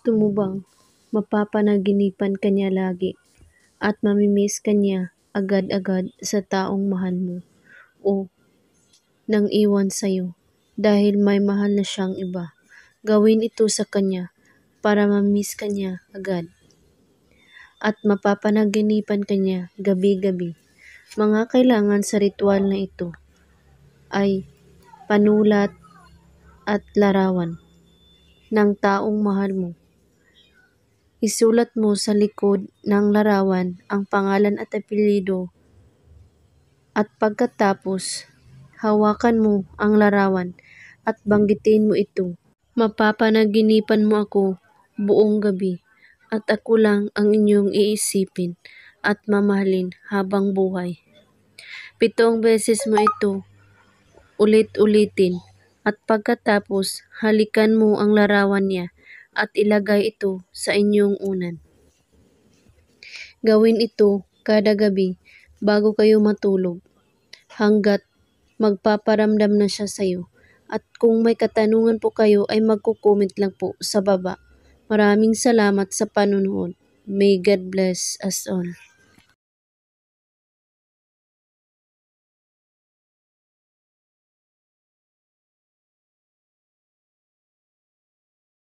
Gusto mo bang mapapanaginipan ka niya lagi at mamimiss ka niya agad-agad sa taong mahal mo o nang iwan sa'yo dahil may mahal na siyang iba? Gawin ito sa kanya para mamiss ka niya agad at mapapanaginipan ka niya gabi-gabi. Mga kailangan sa ritual na ito ay panulat at larawan ng taong mahal mo. Isulat mo sa likod ng larawan ang pangalan at apelyido at pagkatapos hawakan mo ang larawan at banggitin mo ito. Mapapanaginipan mo ako buong gabi at ako lang ang inyong iisipin at mamahalin habang buhay. 7 beses mo ito ulit-ulitin at pagkatapos halikan mo ang larawan niya at ilagay ito sa inyong unan. Gawin ito kada gabi bago kayo matulog hanggat magpaparamdam na siya sa'yo. At kung may katanungan po kayo ay magko-comment lang po sa baba. Maraming salamat sa panonood. May God bless us all.